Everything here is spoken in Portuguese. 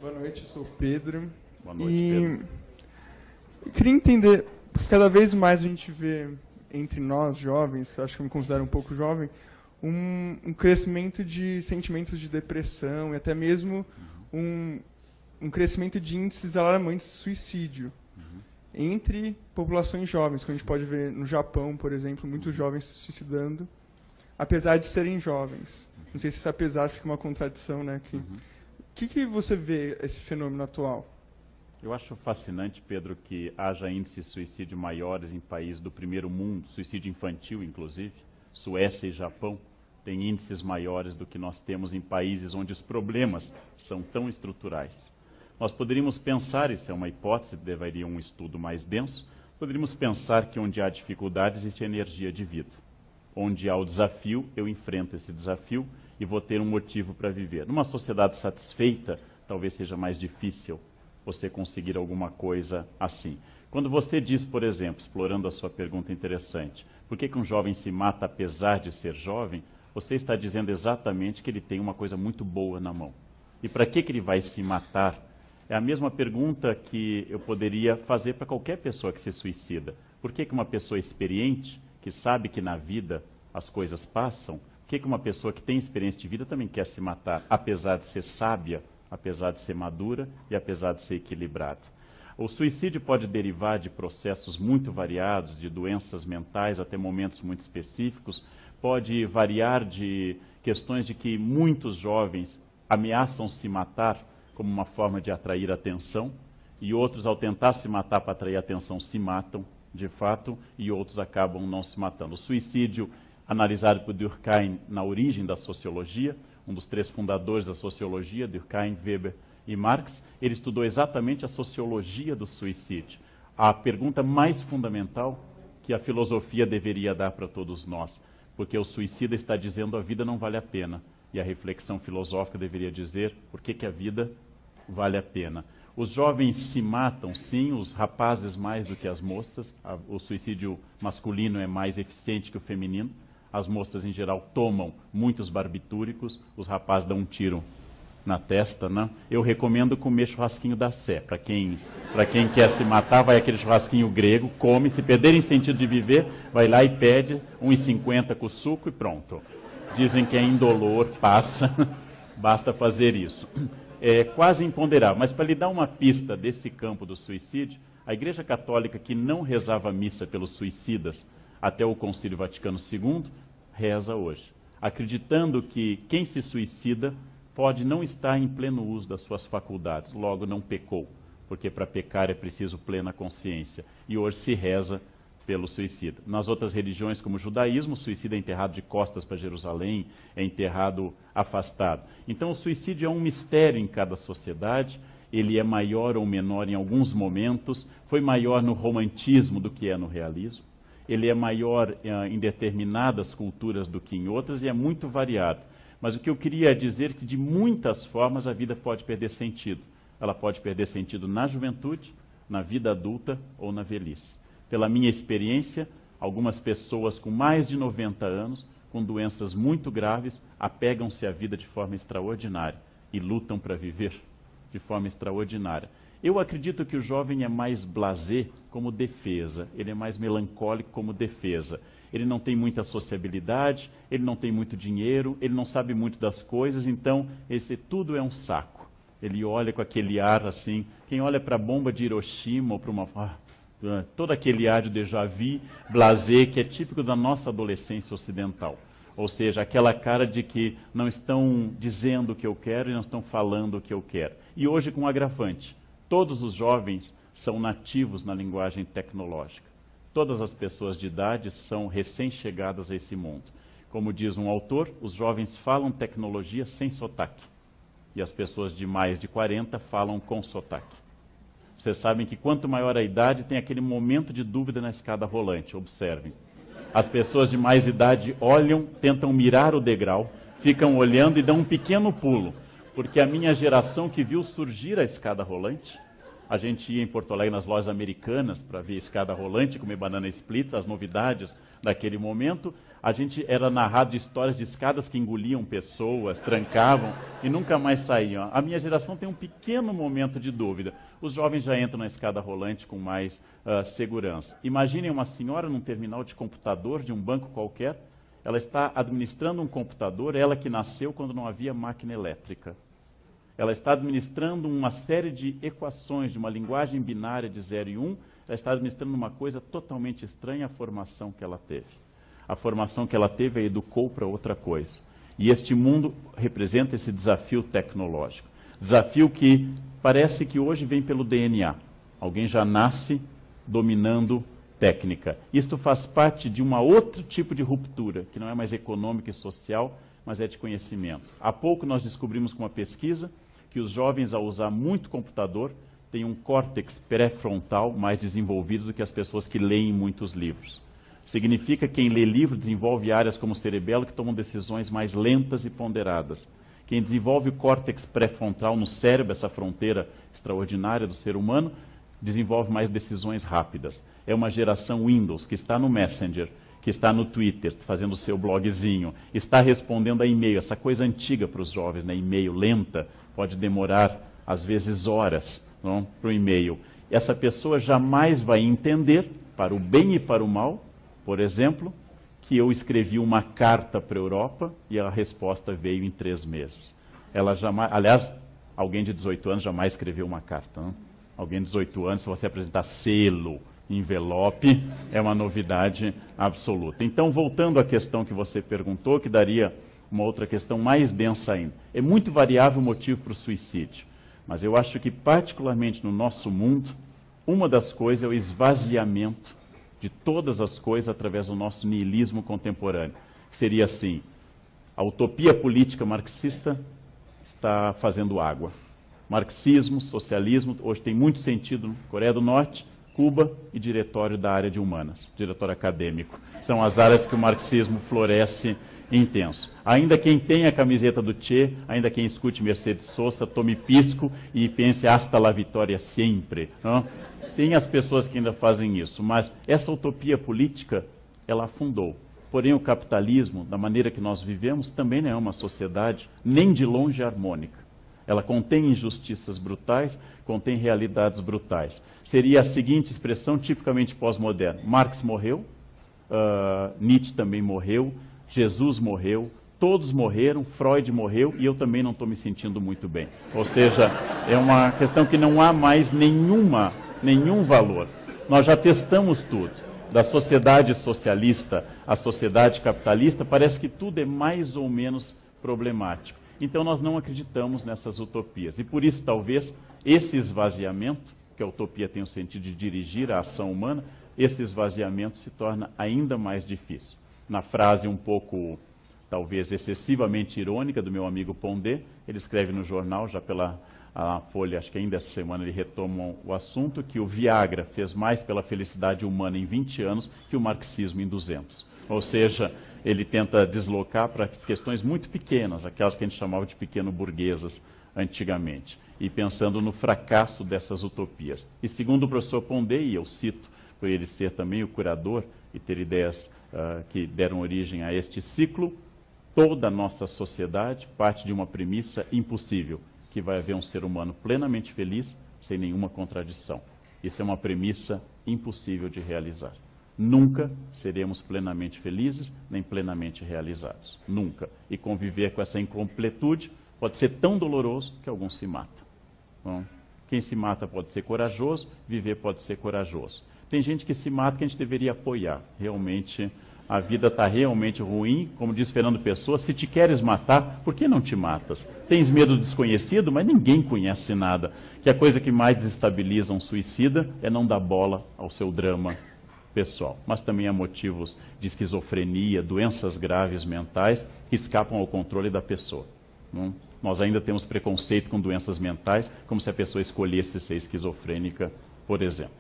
Boa noite, eu sou o Pedro. Boa noite, Pedro. Eu queria entender, porque cada vez mais a gente vê entre nós, jovens, que eu acho que eu me considero um pouco jovem, um crescimento de sentimentos de depressão e até mesmo um crescimento de índices alarmantes de suicídio entre populações jovens, que a gente pode ver no Japão, por exemplo, muitos jovens se suicidando, apesar de serem jovens. Não sei se esse apesar fica uma contradição, né? O que você vê esse fenômeno atual? Eu acho fascinante, Pedro, que haja índices de suicídio maiores em países do primeiro mundo, suicídio infantil, inclusive. Suécia e Japão têm índices maiores do que nós temos em países onde os problemas são tão estruturais. Nós poderíamos pensar, isso é uma hipótese, deveria um estudo mais denso, poderíamos pensar que onde há dificuldade existe energia de vida. Onde há o desafio, eu enfrento esse desafio e vou ter um motivo para viver. Numa sociedade satisfeita, talvez seja mais difícil você conseguir alguma coisa assim. Quando você diz, por exemplo, explorando a sua pergunta interessante, por que um jovem se mata apesar de ser jovem, você está dizendo exatamente que ele tem uma coisa muito boa na mão. E para que ele vai se matar? É a mesma pergunta que eu poderia fazer para qualquer pessoa que se suicida. Por que uma pessoa experiente, que sabe que na vida as coisas passam, por que uma pessoa que tem experiência de vida também quer se matar, apesar de ser sábia, apesar de ser madura e apesar de ser equilibrada? O suicídio pode derivar de processos muito variados, de doenças mentais até momentos muito específicos, pode variar de questões de que muitos jovens ameaçam se matar como uma forma de atrair atenção, e outros, ao tentar se matar para atrair atenção, se matam, de fato, e outros acabam não se matando. O suicídio, analisado por Durkheim na origem da sociologia, um dos três fundadores da sociologia, Durkheim, Weber e Marx, ele estudou exatamente a sociologia do suicídio. A pergunta mais fundamental que a filosofia deveria dar para todos nós, porque o suicida está dizendo a vida não vale a pena. E a reflexão filosófica deveria dizer por que a vida vale a pena. Os jovens se matam, sim, os rapazes mais do que as moças. O suicídio masculino é mais eficiente que o feminino. As moças, em geral, tomam muitos barbitúricos, os rapazes dão um tiro na testa, né? Eu recomendo comer churrasquinho da Sé. Para quem quer se matar, vai aquele churrasquinho grego, come, se perderem sentido de viver, vai lá e pede 1,50 com suco e pronto. Dizem que é indolor, passa, basta fazer isso. É quase imponderável, mas para lhe dar uma pista desse campo do suicídio, a Igreja Católica, que não rezava missa pelos suicidas até o Concílio Vaticano II, reza hoje, acreditando que quem se suicida pode não estar em pleno uso das suas faculdades, logo não pecou, porque para pecar é preciso plena consciência, e hoje se reza pelo suicida. Nas outras religiões, como o judaísmo, o suicida é enterrado de costas para Jerusalém, é enterrado afastado. Então o suicídio é um mistério em cada sociedade, ele é maior ou menor em alguns momentos, foi maior no romantismo do que é no realismo, ele é maior em determinadas culturas do que em outras e é muito variado. Mas o que eu queria dizer é que de muitas formas a vida pode perder sentido. Ela pode perder sentido na juventude, na vida adulta ou na velhice. Pela minha experiência, algumas pessoas com mais de 90 anos, com doenças muito graves, apegam-se à vida de forma extraordinária e lutam para viver de forma extraordinária. Eu acredito que o jovem é mais blasé como defesa, ele é mais melancólico como defesa. Ele não tem muita sociabilidade, ele não tem muito dinheiro, ele não sabe muito das coisas, então tudo é um saco. Ele olha com aquele ar assim, quem olha para a bomba de Hiroshima ou para uma... todo aquele ar de déjà vu, blasé, que é típico da nossa adolescência ocidental. Ou seja, aquela cara de que não estão dizendo o que eu quero e não estão falando o que eu quero. E hoje com um agravante, todos os jovens são nativos na linguagem tecnológica. Todas as pessoas de idade são recém-chegadas a esse mundo. Como diz um autor, os jovens falam tecnologia sem sotaque. E as pessoas de mais de 40 falam com sotaque. Vocês sabem que quanto maior a idade, tem aquele momento de dúvida na escada rolante. Observem. As pessoas de mais idade olham, tentam mirar o degrau, ficam olhando e dão um pequeno pulo. Porque a minha geração que viu surgir a escada rolante, a gente ia em Porto Alegre nas lojas americanas para ver escada rolante, comer banana split, as novidades daquele momento. A gente era narrado de histórias de escadas que engoliam pessoas, trancavam e nunca mais saíam. A minha geração tem um pequeno momento de dúvida. Os jovens já entram na escada rolante com mais segurança. Imaginem uma senhora num terminal de computador de um banco qualquer. Ela está administrando um computador, ela que nasceu quando não havia máquina elétrica. Ela está administrando uma série de equações de uma linguagem binária de 0 e 1. Ela está administrando uma coisa totalmente estranha à formação que ela teve. A formação que ela teve a educou para outra coisa. E este mundo representa esse desafio tecnológico. Desafio que parece que hoje vem pelo DNA. Alguém já nasce dominando técnica. Isto faz parte de um outro tipo de ruptura, que não é mais econômica e social, mas é de conhecimento. Há pouco nós descobrimos com uma pesquisa que os jovens, ao usar muito computador, têm um córtex pré-frontal mais desenvolvido do que as pessoas que leem muitos livros. Significa que quem lê livro desenvolve áreas como o cerebelo que tomam decisões mais lentas e ponderadas. Quem desenvolve o córtex pré-frontal no cérebro, essa fronteira extraordinária do ser humano, desenvolve mais decisões rápidas. É uma geração Windows que está no Messenger, que está no Twitter, fazendo o seu blogzinho, está respondendo a e-mail, essa coisa antiga para os jovens, né? E-mail lenta, pode demorar, às vezes, horas para o e-mail. Essa pessoa jamais vai entender, para o bem e para o mal, por exemplo, que eu escrevi uma carta para a Europa e a resposta veio em 3 meses. Ela jamais, aliás, alguém de 18 anos jamais escreveu uma carta. Não? Alguém de 18 anos, se você apresentar selo, envelope, é uma novidade absoluta. Então, voltando à questão que você perguntou, que daria uma outra questão mais densa ainda. É muito variável o motivo para o suicídio, mas eu acho que, particularmente no nosso mundo, uma das coisas é o esvaziamento de todas as coisas através do nosso niilismo contemporâneo. Seria assim, a utopia política marxista está fazendo água. Marxismo, socialismo, hoje tem muito sentido na Coreia do Norte, Cuba e diretório da área de humanas, diretório acadêmico. São as áreas que o marxismo floresce intenso. Ainda quem tem a camiseta do Che, ainda quem escute Mercedes Sosa, tome pisco e pense hasta la vitória sempre. Não? Tem as pessoas que ainda fazem isso, mas essa utopia política, ela afundou. Porém, o capitalismo, da maneira que nós vivemos, também não é uma sociedade nem de longe harmônica. Ela contém injustiças brutais, contém realidades brutais. Seria a seguinte expressão tipicamente pós-moderna. Marx morreu, Nietzsche também morreu, Jesus morreu, todos morreram, Freud morreu e eu também não estou me sentindo muito bem. Ou seja, é uma questão que não há mais nenhum valor. Nós já testamos tudo. Da sociedade socialista à sociedade capitalista, parece que tudo é mais ou menos problemático. Então nós não acreditamos nessas utopias. E por isso, talvez, esse esvaziamento, que a utopia tem o sentido de dirigir a ação humana, esse esvaziamento se torna ainda mais difícil. Na frase um pouco, talvez, excessivamente irônica do meu amigo Pondé, ele escreve no jornal, já pela Folha, acho que ainda essa semana ele retoma o assunto, que o Viagra fez mais pela felicidade humana em 20 anos que o marxismo em 200. Ou seja, ele tenta deslocar para questões muito pequenas, aquelas que a gente chamava de pequeno-burguesas antigamente, e pensando no fracasso dessas utopias. E segundo o professor Pondé, e eu cito, por ele ser também o curador e ter ideias que deram origem a este ciclo, toda a nossa sociedade parte de uma premissa impossível, que vai haver um ser humano plenamente feliz, sem nenhuma contradição. Isso é uma premissa impossível de realizar. Nunca seremos plenamente felizes, nem plenamente realizados. Nunca. E conviver com essa incompletude pode ser tão doloroso que alguns se matam. Bom, quem se mata pode ser corajoso, viver pode ser corajoso. Tem gente que se mata que a gente deveria apoiar. Realmente, a vida está realmente ruim. Como diz Fernando Pessoa, se te queres matar, por que não te matas? Tens medo do desconhecido, mas ninguém conhece nada. Que a coisa que mais desestabiliza um suicida é não dar bola ao seu drama pessoal. Mas também há motivos de esquizofrenia, doenças graves mentais que escapam ao controle da pessoa. Não? Nós ainda temos preconceito com doenças mentais, como se a pessoa escolhesse ser esquizofrênica, por exemplo.